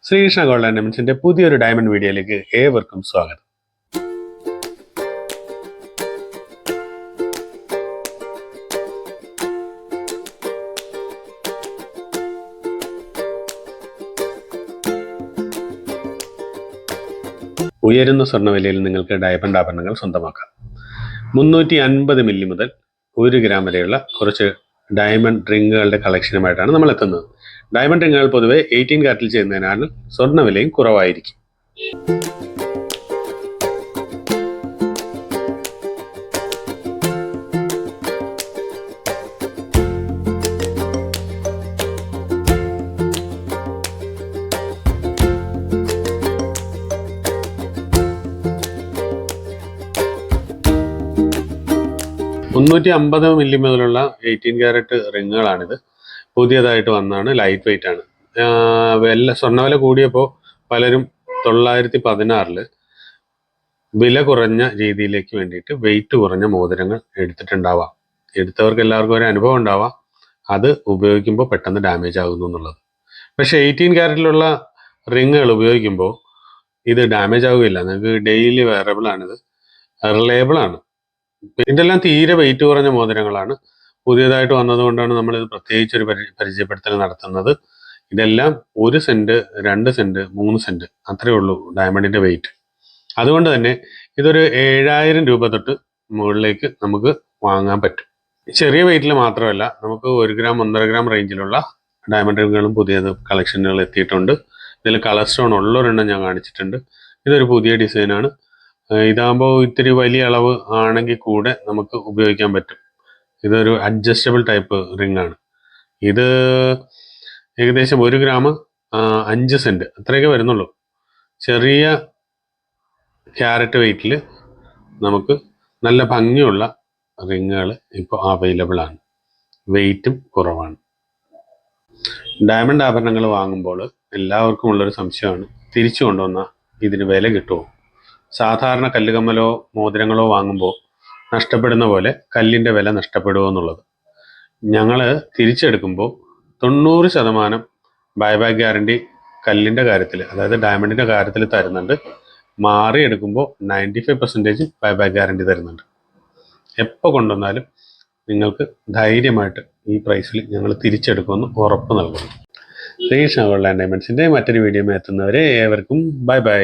Sreekrishna gold and ഡയമണ്ട്സിന്റെ പുതിയൊരു diamond വീഡിയോയിലേക്ക് ഏവർക്കും സ്വാഗതം. ഉയരുന്ന സ്വർണ്ണവിലയിൽ നിങ്ങൾക്ക് ഡയമണ്ട് ആഭരണങ്ങൾ സ്വന്തമാക്കാം. 350 മില്ലി മുതൽ 1 ഗ്രാം വരെയുള്ള കുറച്ച് ഡയമണ്ട് റിങ്ങുകളുടെ കളക്ഷനുമായിട്ടാണ് നമ്മൾ എത്തുന്നത്. ഡയമണ്ട് റിങ്ങുകൾ പൊതുവെ 18 കാരറ്റിൽ ചെയ്യുന്നതിനാൽ സ്വർണ്ണവിലയും കുറവായിരിക്കും. $350 മില്ലി മുതലുള്ള 18 കാരറ്റ് റിങ്ങുകളാണിത്. പുതിയതായിട്ട് വന്നാണ്, ലൈറ്റ് വെയിറ്റ് ആണ്. സ്വർണ്ണവില കൂടിയപ്പോൾ പലരും 916 വില കുറഞ്ഞ രീതിയിലേക്ക് വേണ്ടിയിട്ട് വെയിറ്റ് കുറഞ്ഞ മോതിരങ്ങൾ എടുത്തിട്ടുണ്ടാവാം. എടുത്തവർക്ക് എല്ലാവർക്കും ഒരു അനുഭവം ഉണ്ടാവാം, അത് ഉപയോഗിക്കുമ്പോൾ പെട്ടെന്ന് ഡാമേജ് ആകുന്നു എന്നുള്ളത്. പക്ഷെ 18 കാരറ്റിലുള്ള റിങ്ങുകൾ ഉപയോഗിക്കുമ്പോൾ ഇത് ഡാമേജ് ആവുകയില്ല. നിങ്ങൾക്ക് ഡെയിലി വെയറബിൾ ആണിത്, റിലയബിൾ ആണ്. ഇതെല്ലാം തീരെ വെയിറ്റ് കുറഞ്ഞ മോതിരങ്ങളാണ്. പുതിയതായിട്ട് വന്നതുകൊണ്ടാണ് നമ്മളിത് പ്രത്യേകിച്ചൊരു പരിചയപ്പെടുത്തൽ നടത്തുന്നത്. ഇതെല്ലാം 1 സെന്റ്, 2 സെന്റ്, 3 സെന്റ് അത്രയേ ഉള്ളൂ ഡയമണ്ടിന്റെ വെയിറ്റ്. അതുകൊണ്ട് തന്നെ ഇതൊരു 7000 രൂപ തൊട്ട് മുകളിലേക്ക് നമുക്ക് വാങ്ങാൻ പറ്റും. ചെറിയ വെയിറ്റിൽ മാത്രമല്ല, നമുക്ക് 1 ഗ്രാം 1.5 ഗ്രാം റേഞ്ചിലുള്ള ഡയമണ്ട് റിങ്ങുകളും പുതിയ കളക്ഷനുകൾ എത്തിയിട്ടുണ്ട്. ഇതിൽ കളർ സ്റ്റോൺ ഉള്ളൊരെണ്ണം ഞാൻ കാണിച്ചിട്ടുണ്ട്. ഇതൊരു പുതിയ ഡിസൈനാണ്. ഇതാകുമ്പോൾ ഇത്തിരി വലിയ അളവ് ആണെങ്കിൽ കൂടെ നമുക്ക് ഉപയോഗിക്കാൻ പറ്റും. ഇതൊരു അഡ്ജസ്റ്റബിൾ ടൈപ്പ് റിംഗ് ആണ്. ഇത് ഏകദേശം 1 ഗ്രാം 5 സെന്റ് അത്രയൊക്കെ വരുന്നുള്ളൂ. ചെറിയ ക്യാരറ്റ് വെയിറ്റിൽ നമുക്ക് നല്ല ഭംഗിയുള്ള റിങ്ങുകൾ ഇപ്പോൾ അവൈലബിൾ ആണ്. വെയിറ്റും കുറവാണ്. ഡയമണ്ട് ആഭരണങ്ങൾ വാങ്ങുമ്പോൾ എല്ലാവർക്കും ഉള്ളൊരു സംശയമാണ്, തിരിച്ചു കൊണ്ടുവന്നാൽ ഇതിന് വില കിട്ടുമോ? സാധാരണ കല്ലുകമ്മലോ മോതിരങ്ങളോ വാങ്ങുമ്പോൾ നഷ്ടപ്പെടുന്ന പോലെ കല്ലിൻ്റെ വില നഷ്ടപ്പെടുമോ എന്നുള്ളത്. ഞങ്ങൾ തിരിച്ചെടുക്കുമ്പോൾ 90% ബൈബാക്ക് ഗ്യാരണ്ടി കല്ലിൻ്റെ കാര്യത്തിൽ, അതായത് ഡയമണ്ടിൻ്റെ കാര്യത്തിൽ തരുന്നുണ്ട്. മാറിയെടുക്കുമ്പോൾ 95% ബൈബാക്ക് ഗ്യാരണ്ടി തരുന്നുണ്ട്. എപ്പോൾ കൊണ്ടുവന്നാലും നിങ്ങൾക്ക് ധൈര്യമായിട്ട് ഈ പ്രൈസിൽ ഞങ്ങൾ തിരിച്ചെടുക്കുമെന്ന് ഉറപ്പ് നൽകുന്നു. ശ്രീകൃഷ്ണ ഗോൾഡ് ആൻഡ് ഡയമണ്ട്സിൻ്റെ മറ്റൊരു വീഡിയോ എത്തുന്നവരെ ഏവർക്കും ബൈ ബൈ.